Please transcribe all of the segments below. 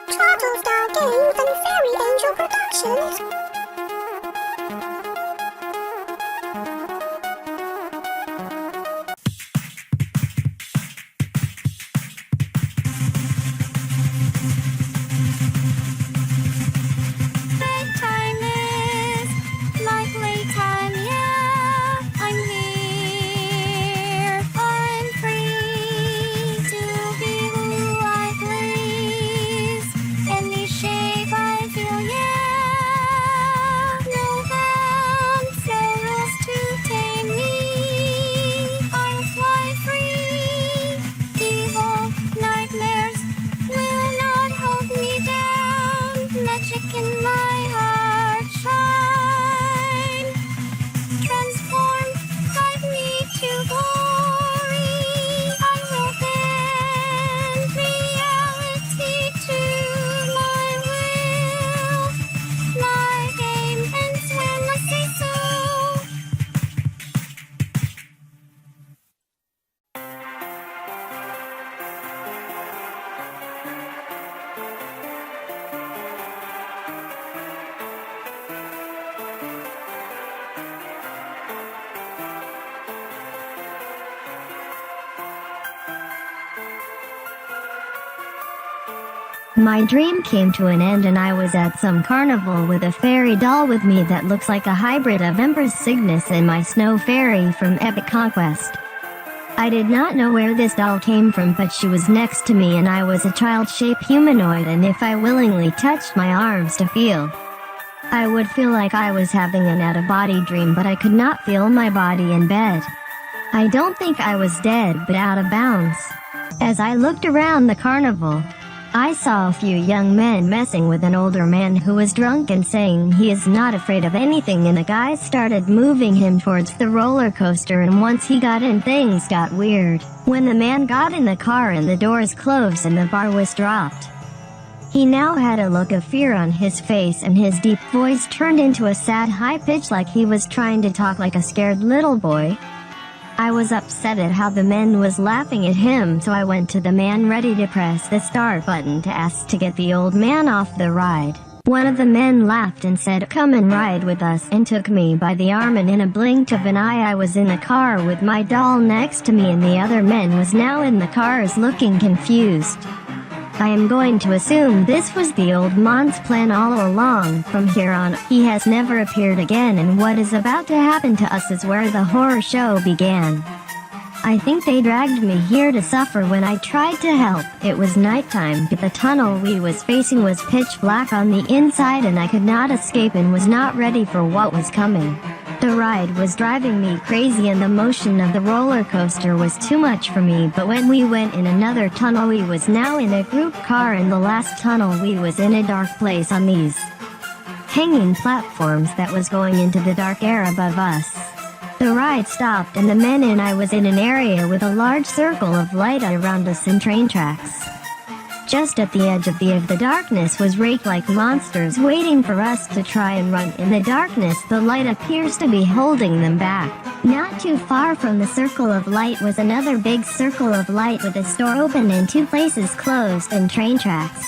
Star Games and Fairy Angel Productions. Bedtime is like playtime, yeah. I'm here. I'm free to be who I please. Any shape I feel, yeah. No bounds, no rules to tame me. I'll fly free. Evil nightmares will not hold me down. Magic in my heart shine. Transform, guide me to glory. I will bend reality to my will. My game ends when I say so. My dream came to an end and I was at some carnival with a fairy doll with me that looks like a hybrid of Empress Cygnus and my snow fairy from Epic Conquest. I did not know where this doll came from, but she was next to me and I was a child-shaped humanoid, and if I willingly touched my arms to feel, I would feel like I was having an out-of-body dream, but I could not feel my body in bed. I don't think I was dead, but out of bounds. As I looked around the carnival, I saw a few young men messing with an older man who was drunk and saying he is not afraid of anything, and the guys started moving him towards the roller coaster, and once he got in, things got weird. When the man got in the car and the doors closed and the bar was dropped, he now had a look of fear on his face, and his deep voice turned into a sad high pitch like he was trying to talk like a scared little boy. I was upset at how the man was laughing at him, so I went to the man ready to press the start button to ask to get the old man off the ride. One of the men laughed and said, "Come and ride with us," and took me by the arm, and in a blink of an eye I was in the car with my doll next to me, and the other man was now in the cars looking confused. I am going to assume this was the old man's plan all along. From here on, he has never appeared again, and what is about to happen to us is where the horror show began. I think they dragged me here to suffer when I tried to help. It was nighttime, but the tunnel we was facing was pitch black on the inside, and I could not escape and was not ready for what was coming. The ride was driving me crazy and the motion of the roller coaster was too much for me, but when we went in another tunnel we was now in a group car, and the last tunnel we was in a dark place on these hanging platforms that was going into the dark air above us. The ride stopped and the men and I was in an area with a large circle of light around us and train tracks. Just at the edge of the darkness was raked like monsters waiting for us to try and run. In the darkness, the light appears to be holding them back. Not too far from the circle of light was another big circle of light with a store open and two places closed and train tracks.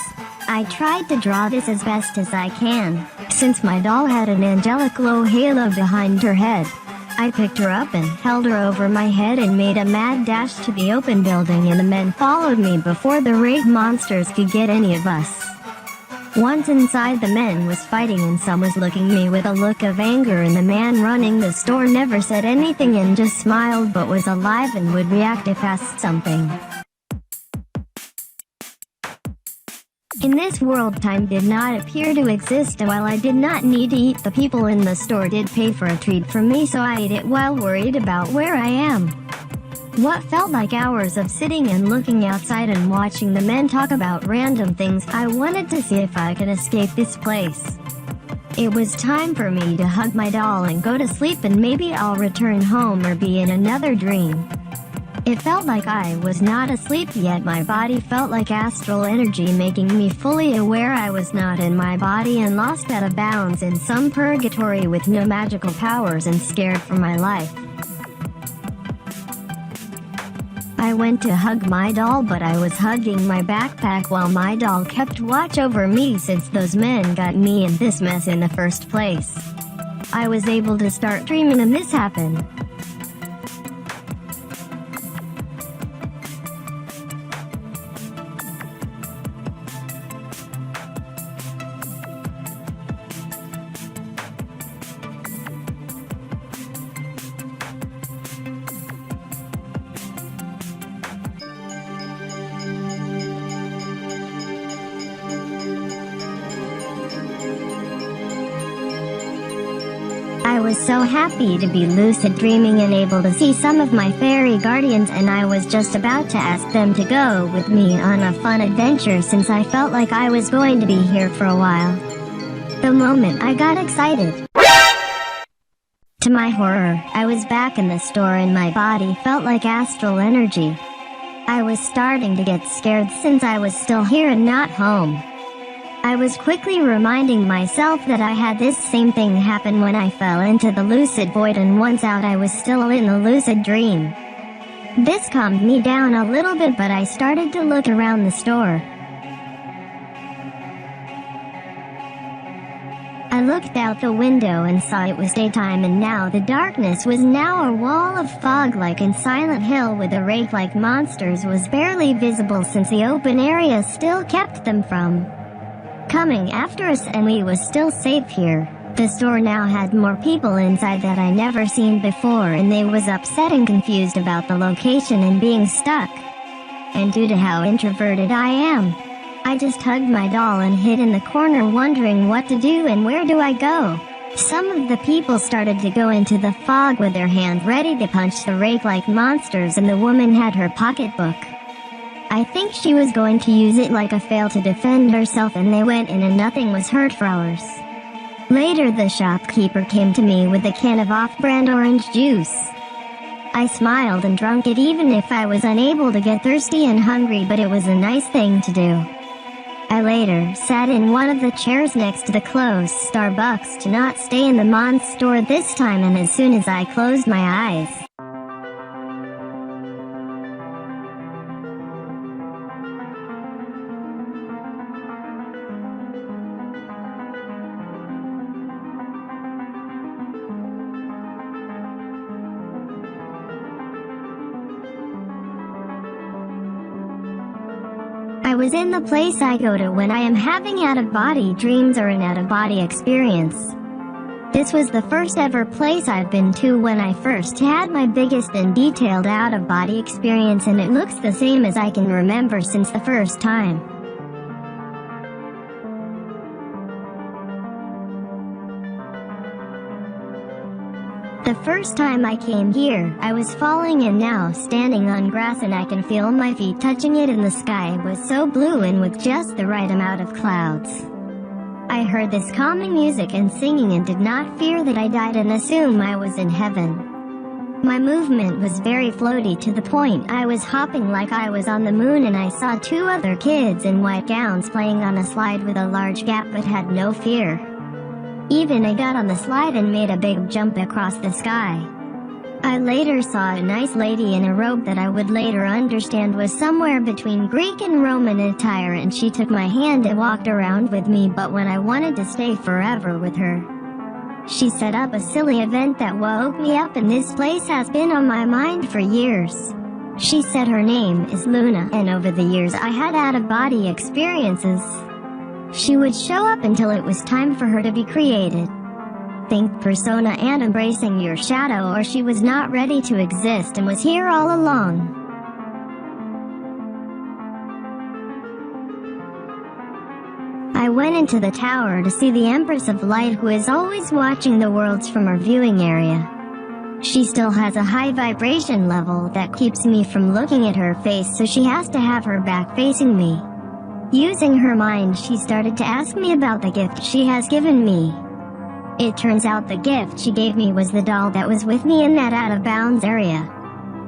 I tried to draw this as best as I can, since my doll had an angelic glow halo behind her head. I picked her up and held her over my head and made a mad dash to the open building, and the men followed me before the rig monsters could get any of us. Once inside, the men was fighting and some was looking at me with a look of anger, and the man running the store never said anything and just smiled but was alive and would react if asked something. In this world, time did not appear to exist, and while I did not need to eat, the people in the store did pay for a treat for me, so I ate it while worried about where I am. What felt like hours of sitting and looking outside and watching the men talk about random things, I wanted to see if I could escape this place. It was time for me to hug my doll and go to sleep, and maybe I'll return home or be in another dream. It felt like I was not asleep yet. My body felt like astral energy, making me fully aware I was not in my body and lost out of bounds in some purgatory with no magical powers and scared for my life. I went to hug my doll, but I was hugging my backpack while my doll kept watch over me since those men got me in this mess in the first place. I was able to start dreaming and this happened. I was so happy to be lucid dreaming and able to see some of my fairy guardians, and I was just about to ask them to go with me on a fun adventure since I felt like I was going to be here for a while. The moment I got excited. To my horror, I was back in the store and my body felt like astral energy. I was starting to get scared since I was still here and not home. I was quickly reminding myself that I had this same thing happen when I fell into the lucid void, and once out I was still in the lucid dream. This calmed me down a little bit, but I started to look around the store. I looked out the window and saw it was daytime, and now the darkness was now a wall of fog like in Silent Hill, with the rake-like monsters was barely visible since the open area still kept them from coming after us, and we was still safe here. The store now had more people inside that I never seen before, and they was upset and confused about the location and being stuck. And due to how introverted I am, I just hugged my doll and hid in the corner wondering what to do and where do I go. Some of the people started to go into the fog with their hands ready to punch the rake-like monsters, and the woman had her pocketbook. I think she was going to use it like a fail to defend herself, and they went in and nothing was hurt for hours. Later the shopkeeper came to me with a can of off-brand orange juice. I smiled and drank it even if I was unable to get thirsty and hungry, but it was a nice thing to do. I later sat in one of the chairs next to the closed Starbucks to not stay in the Mons store this time, and as soon as I closed my eyes, I was in the place I go to when I am having out-of-body dreams or an out-of-body experience. This was the first ever place I've been to when I first had my biggest and detailed out-of-body experience, and it looks the same as I can remember since the first time. The first time I came here, I was falling and now standing on grass, and I can feel my feet touching it, and the sky was so blue and with just the right amount of clouds. I heard this calming music and singing and did not fear that I died and assume I was in heaven. My movement was very floaty to the point I was hopping like I was on the moon, and I saw two other kids in white gowns playing on a slide with a large gap but had no fear. Even I got on the slide and made a big jump across the sky. I later saw a nice lady in a robe that I would later understand was somewhere between Greek and Roman attire, and she took my hand and walked around with me, but when I wanted to stay forever with her, she set up a silly event that woke me up, and this place has been on my mind for years. She said her name is Luna, and over the years I had out-of-body experiences. She would show up until it was time for her to be created. Think persona and embracing your shadow, or she was not ready to exist and was here all along. I went into the tower to see the Empress of Light, who is always watching the worlds from her viewing area. She still has a high vibration level that keeps me from looking at her face, so she has to have her back facing me. Using her mind, she started to ask me about the gift she has given me. It turns out the gift she gave me was the doll that was with me in that out-of-bounds area.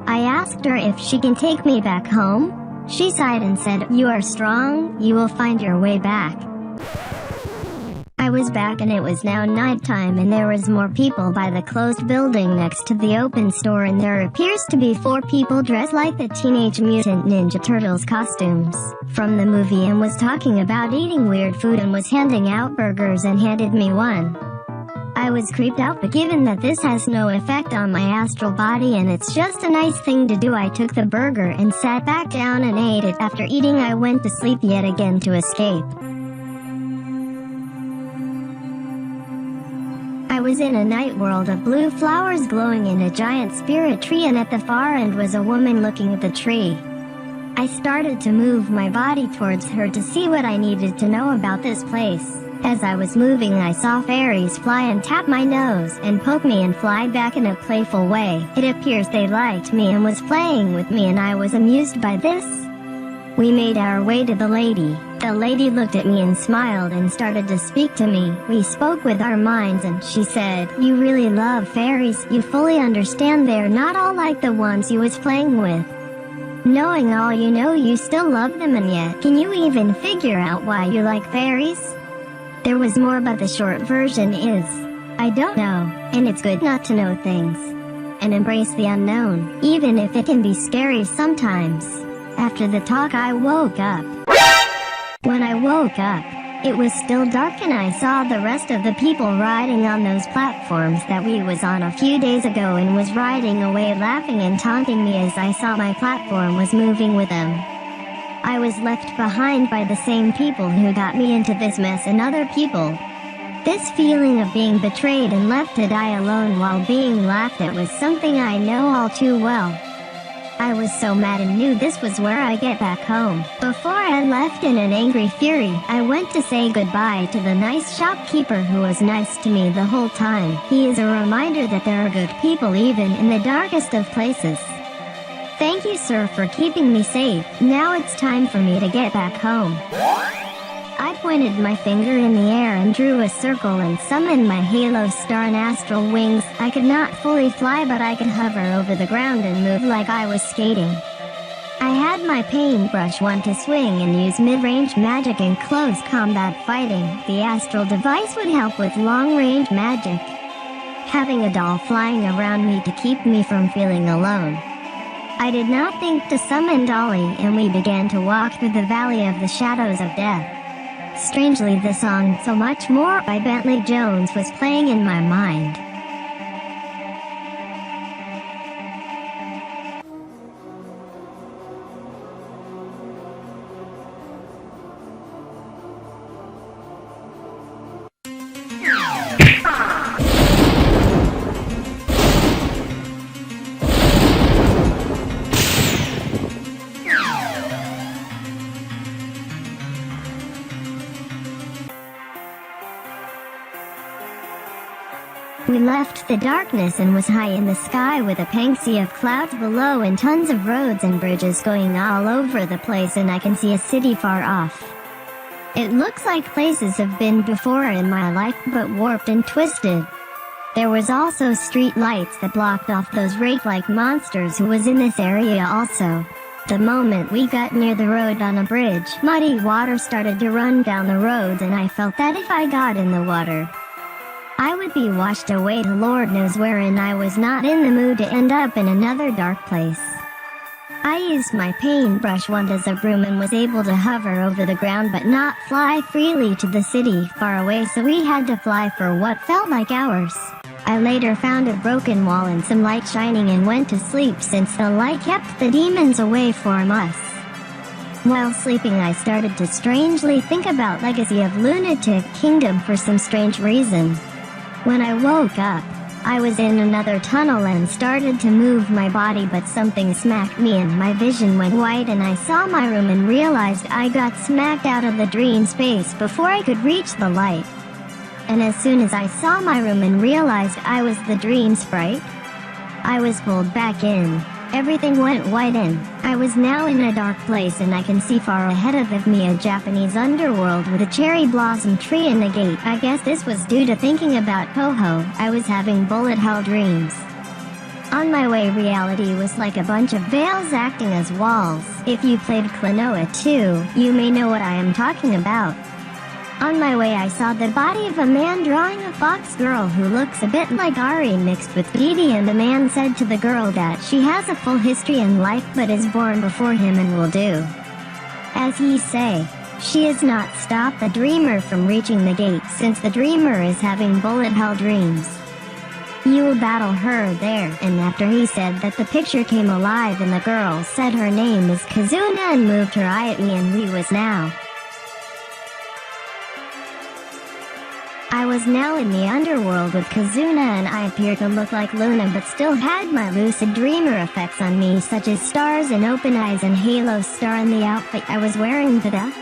I asked her if she can take me back home. She sighed and said, "You are strong, you will find your way back." I I was back and it was now nighttime and there was more people by the closed building next to the open store, and there appears to be 4 people dressed like the Teenage Mutant Ninja Turtles costumes from the movie and was talking about eating weird food and was handing out burgers and handed me one. I was creeped out, but given that this has no effect on my astral body and it's just a nice thing to do, I took the burger and sat back down and ate it. After eating, I went to sleep yet again to escape. I was in a night world of blue flowers glowing in a giant spirit tree, and at the far end was a woman looking at the tree. I started to move my body towards her to see what I needed to know about this place. As I was moving, I saw fairies fly and tap my nose and poke me and fly back in a playful way. It appears they liked me and was playing with me, and I was amused by this. We made our way to the lady. The lady looked at me and smiled and started to speak to me. We spoke with our minds and she said, "You really love fairies. You fully understand they're not all like the ones you was playing with. Knowing all you know, you still love them, and yet, can you even figure out why you like fairies?" There was more, but the short version is, I don't know, and it's good not to know things. And embrace the unknown, even if it can be scary sometimes. After the talk, I woke up. When I woke up, it was still dark and I saw the rest of the people riding on those platforms that we was on a few days ago, and was riding away laughing and taunting me as I saw my platform was moving with them. I was left behind by the same people who got me into this mess and other people. This feeling of being betrayed and left to die alone while being laughed at was something I know all too well. I was so mad and knew this was where I get back home. Before I left in an angry fury, I went to say goodbye to the nice shopkeeper who was nice to me the whole time. He is a reminder that there are good people even in the darkest of places. Thank you, sir, for keeping me safe. Now it's time for me to get back home. I pointed my finger in the air and drew a circle and summoned my halo star and astral wings. I could not fully fly, but I could hover over the ground and move like I was skating. I had my paintbrush want to swing and use mid-range magic and close combat fighting. The astral device would help with long-range magic, having a doll flying around me to keep me from feeling alone. I did not think to summon Dolly, and we began to walk through the Valley of the Shadows of Death. Strangely, the song "So Much More" by Bentley Jones was playing in my mind. We left the darkness and was high in the sky with a panxi of clouds below and tons of roads and bridges going all over the place, and I can see a city far off. It looks like places have been before in my life, but warped and twisted. There was also street lights that blocked off those rake-like monsters who was in this area also. The moment we got near the road on a bridge, muddy water started to run down the roads, and I felt that if I got in the water, I would be washed away to Lord knows where, and I was not in the mood to end up in another dark place. I used my paintbrush wand as a broom and was able to hover over the ground but not fly freely to the city far away, so we had to fly for what felt like hours. I later found a broken wall and some light shining and went to sleep since the light kept the demons away from us. While sleeping, I started to strangely think about Legacy of Lunatic Kingdom for some strange reason. When I woke up, I was in another tunnel and started to move my body, but something smacked me and my vision went white and I saw my room and realized I got smacked out of the dream space before I could reach the light. And as soon as I saw my room and realized I was the dream sprite, I was pulled back in. Everything went white and I was now in a dark place, and I can see far ahead of me a Japanese underworld with a cherry blossom tree and a gate. I guess this was due to thinking about Poho. I was having bullet hell dreams. On my way, reality was like a bunch of veils acting as walls. If you played Klonoa 2, you may know what I am talking about. On my way, I saw the body of a man drawing a fox girl who looks a bit like Ari mixed with Didi, and the man said to the girl that she has a full history in life but is born before him and will do as he say. She has not stopped the dreamer from reaching the gate since the dreamer is having bullet hell dreams. You will battle her there. And after he said that, the picture came alive and the girl said her name is Kazuna and moved her eye at me, and we was now. I was now in the underworld with Kazuna, and I appeared to look like Luna but still had my lucid dreamer effects on me, such as stars and open eyes and halo star in the outfit I was wearing. The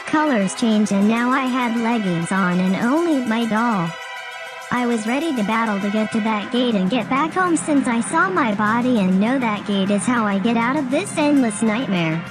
colors changed and now I had leggings on and only my doll. I was ready to battle to get to that gate and get back home, since I saw my body and know that gate is how I get out of this endless nightmare.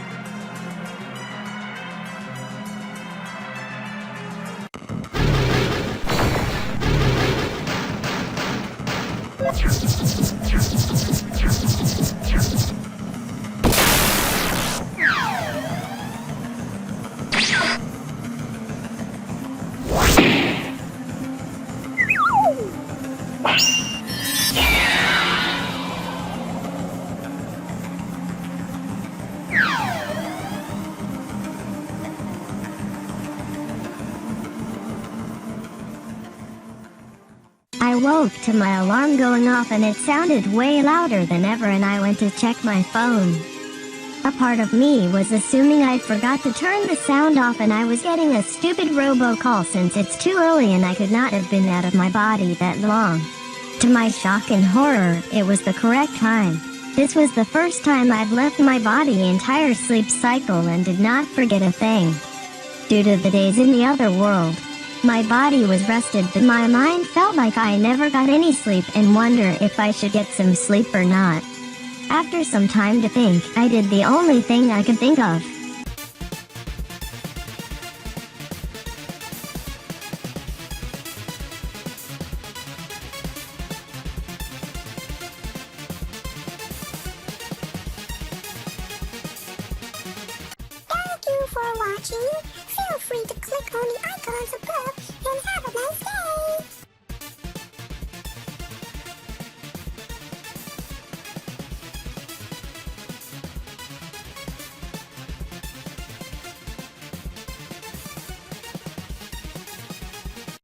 I woke to my alarm going off, and it sounded way louder than ever, and I went to check my phone. A part of me was assuming I forgot to turn the sound off and I was getting a stupid robocall, since it's too early and I could not have been out of my body that long. To my shock and horror, it was the correct time. This was the first time I've left my body entire sleep cycle and did not forget a thing. Due to the days in the other world, my body was rested, but my mind felt like I never got any sleep and wonder if I should get some sleep or not. After some time to think, I did the only thing I could think of. Thank you for watching. Feel free to click on the icons above